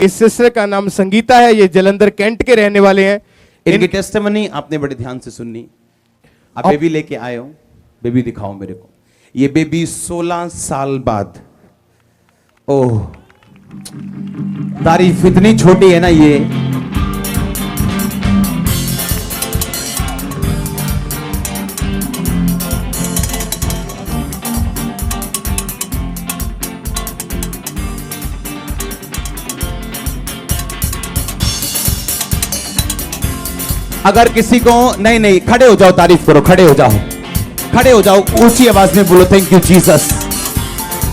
इस सिस्टर का नाम संगीता है, ये जलंधर कैंट के रहने वाले हैं। इनकी टेस्टिमनी आपने बड़े ध्यान से सुननी। आप बेबी लेके आए हो, बेबी दिखाओ मेरे को। ये बेबी 16 साल बाद, ओह तारीफ इतनी छोटी है ना ये। अगर किसी को नहीं, खड़े हो जाओ, तारीफ करो, खड़े हो जाओ, खड़े हो जाओ, ऊंची आवाज में बोलो थैंक यू जीसस।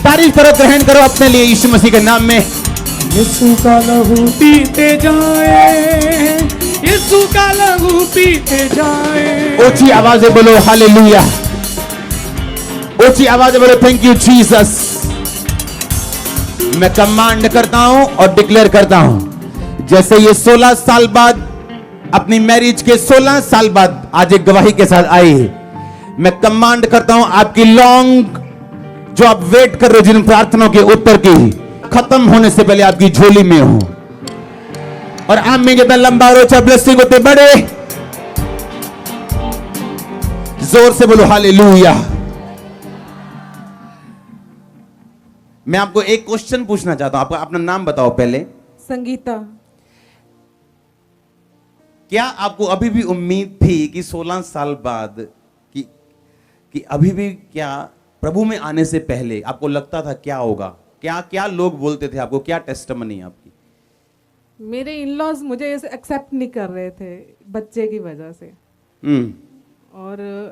तारीफ करो, ग्रहण करो अपने लिए यीशु मसीह के नाम में। यीशु का लहू पीते जाए, यीशु का लहू पीते जाए। ऊंची आवाज में बोलो हालेलुया, ऊंची आवाज में बोलो थैंक यू जीसस। मैं कमांड करता हूं और डिक्लेयर करता हूं, जैसे ये 16 साल बाद, अपनी मैरिज के 16 साल बाद आज एक गवाही के साथ आई, मैं कमांड करता हूं आपकी लॉन्ग जो आप वेट कर रहे हो जिन प्रार्थनाओं के उत्तर की, खत्म होने से पहले आपकी झोली में हो। और आप में जितना लंबा रोचा ब्लेसिंग होते बड़े, जोर से बोलो हालेलुया। मैं आपको एक क्वेश्चन पूछना चाहता हूं, आपका अपना नाम बताओ पहले। संगीता। क्या आपको अभी भी उम्मीद थी कि 16 साल बाद कि अभी भी क्या प्रभु में आने से पहले आपको लगता था क्या होगा? क्या क्या लोग बोलते थे आपको? क्या टेस्टिमनी आपकी? मेरे इन-लॉज मुझे एक्सेप्ट नहीं कर रहे थे बच्चे की वजह से।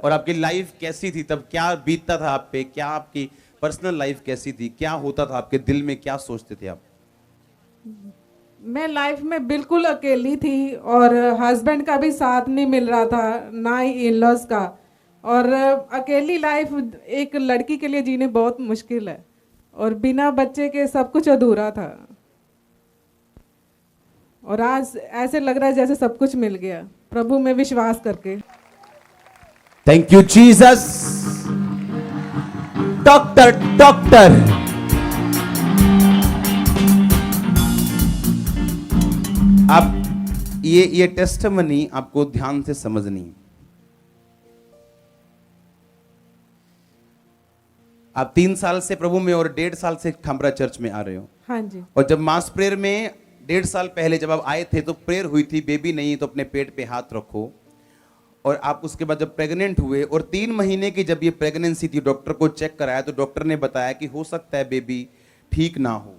और आपकी लाइफ कैसी थी तब? क्या बीतता था आप पे? क्या आपकी पर्सनल लाइफ कैसी थी? क्या होता था आपके दिल में? क्या सोचते थे आप? मैं लाइफ में बिल्कुल अकेली थी और हस्बैंड का भी साथ नहीं मिल रहा था, ना ही इन-लॉज का। और अकेली लाइफ एक लड़की के लिए जीने बहुत मुश्किल है और बिना बच्चे के सब कुछ अधूरा था। और आज ऐसे लग रहा है जैसे सब कुछ मिल गया प्रभु में विश्वास करके। Thank you Jesus. डॉक्टर आप ये टेस्टिमनी आपको ध्यान से समझनी है। आप 3 साल से प्रभु में और 1.5 साल से खामरा चर्च में आ रहे हो। हाँ जी। और जब मास प्रेयर में 1.5 साल पहले जब आप आए थे तो प्रेयर हुई थी, बेबी नहीं तो अपने पेट पे हाथ रखो। और आप उसके बाद जब प्रेग्नेंट हुए और 3 महीने की जब ये प्रेगनेंसी थी, डॉक्टर को चेक कराया तो डॉक्टर ने बताया कि हो सकता है बेबी ठीक ना हो।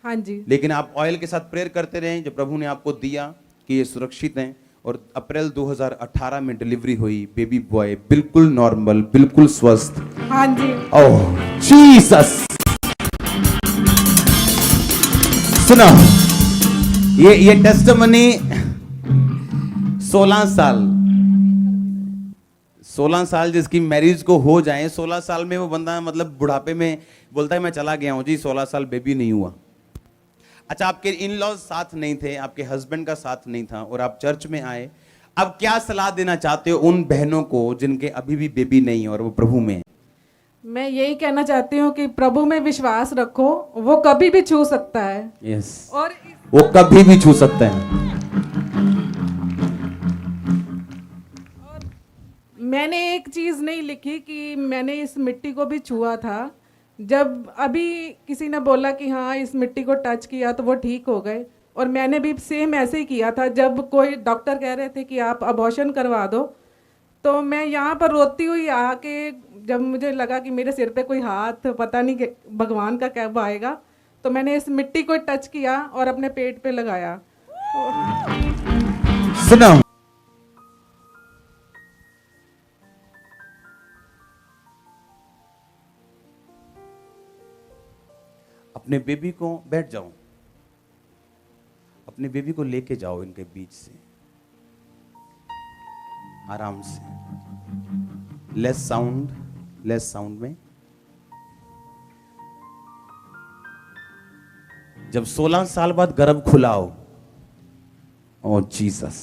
हाँ जी। लेकिन आप ऑयल के साथ प्रेयर करते रहे, जो प्रभु ने आपको दिया कि ये सुरक्षित हैं। और अप्रैल 2018 में डिलीवरी हुई, बेबी बॉय बिल्कुल नॉर्मल, बिल्कुल स्वस्थ। हाँ जी। ओह जीसस। सुनो, ये टेस्टिमनी 16 साल जिसकी मैरिज को हो जाए, 16 साल में वो बंदा मतलब बुढ़ापे में बोलता है मैं चला गया हूं जी, 16 साल बेबी नहीं हुआ। अच्छा, आपके इन-लॉज साथ नहीं थे, आपके हस्बैंड का साथ नहीं था और आप चर्च में आए। अब क्या सलाह देना चाहते हो उन बहनों को जिनके अभी भी बेबी नहीं है और वो प्रभु में है? मैं यही कहना चाहती हूँ कि प्रभु में विश्वास रखो, वो कभी भी छू सकता है। यस। और वो कभी भी छू सकता है। मैंने एक चीज नहीं लिखी कि मैंने इस मिट्टी को भी छुआ था। जब अभी किसी ने बोला कि हाँ इस मिट्टी को टच किया तो वो ठीक हो गए, और मैंने भी सेम ऐसे ही किया था। जब कोई डॉक्टर कह रहे थे कि आप अबॉर्शन करवा दो, तो मैं यहाँ पर रोती हुई आके, जब मुझे लगा कि मेरे सिर पे कोई हाथ पता नहीं भगवान का कब आएगा, तो मैंने इस मिट्टी को टच किया और अपने पेट पे लगाया। सुनो, अपने बेबी को, बैठ जाओ, अपने बेबी को लेके जाओ इनके बीच से आराम से। लेस साउंड में। जब 16 साल बाद गर्भ खुला हो, ओ जीसस,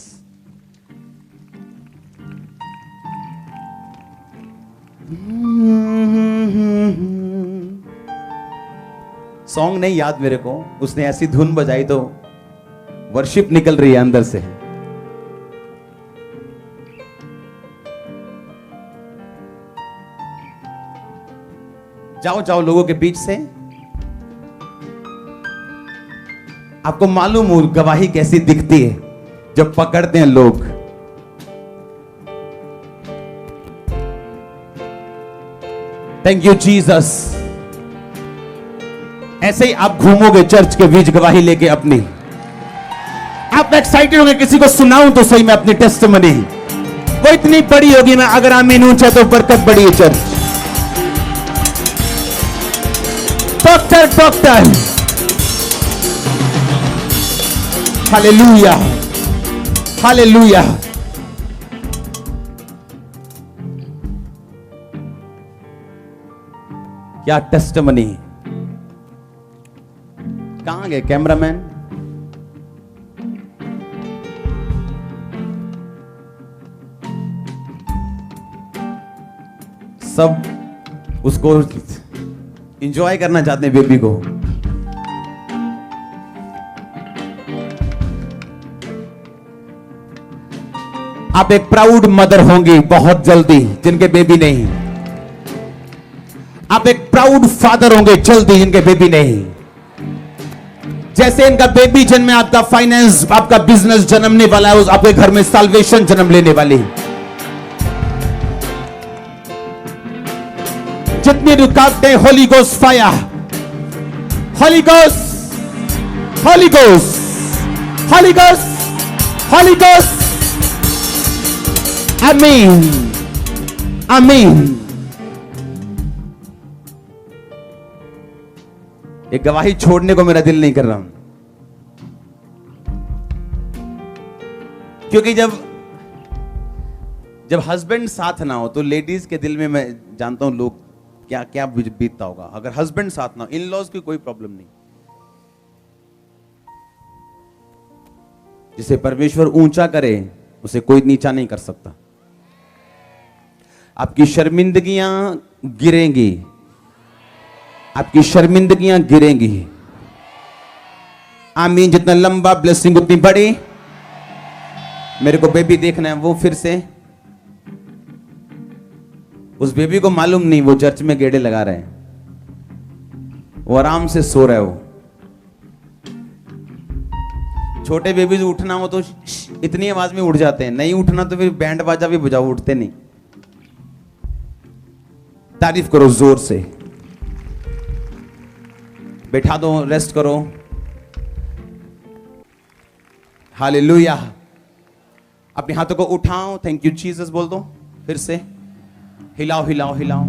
सॉन्ग नहीं याद मेरे को, उसने ऐसी धुन बजाई तो वर्शिप निकल रही है अंदर से। जाओ जाओ लोगों के बीच से। आपको मालूम हो गवाही कैसी दिखती है जब पकड़ते हैं लोग। Thank you Jesus. ऐसे ही आप घूमोगे चर्च के बीच गवाही लेके अपनी। आप एक्साइटेड होंगे, किसी को सुनाऊं तो सही मैं अपनी टेस्टिमनी। वो इतनी बड़ी होगी, मैं अगर आमीन ऊंचा तो बरकत बड़ी है church. Doctor doctor hallelujah hallelujah. क्या टेस्टिमनी। कहां गए कैमरामैन? सब उसको एंजॉय करना चाहते हैं बेबी को। आप एक प्राउड मदर होंगी बहुत जल्दी जिनके बेबी नहीं। आप एक प्राउड फादर होंगे जल्दी जिनके बेबी नहीं। जैसे इनका बेबी जन्मे, आपका फाइनेंस, आपका बिजनेस जन्मने वाला है, आपके घर में साल्वेशन जन्म लेने वाली। जितनी रुकावटें, Holi ghost fire, Holi ghost, Holi ghost, Holi ghost, Holi ghost. आमीन आमीन। एक गवाही छोड़ने को मेरा दिल नहीं कर रहा हूं, क्योंकि जब हस्बैंड साथ ना हो तो लेडीज के दिल में मैं जानता हूं लोग क्या क्या बीतता होगा। अगर हस्बैंड साथ ना हो, इन लॉज की कोई प्रॉब्लम नहीं, जिसे परमेश्वर ऊंचा करे उसे कोई नीचा नहीं कर सकता। आपकी शर्मिंदगियां गिरेंगी, आपकी शर्मिंदगियां गिरेंगी। आमीन। जितना लंबा ब्लेसिंग उतनी बड़ी। मेरे को बेबी देखना है, वो फिर से उस बेबी को मालूम नहीं वो चर्च में गेड़े लगा रहे हैं, वो आराम से सो रहे हो। छोटे बेबी से उठना हो तो इतनी आवाज में उठ जाते हैं, नहीं उठना तो फिर बैंड बाजा भी बजाओ, उठते नहीं। तारीफ करो जोर से। बैठा दो, रेस्ट करो। हालेलुया। अपने हाथों को उठाओ, थैंक यू जीसस बोल दो। फिर से हिलाओ हिलाओ हिलाओ।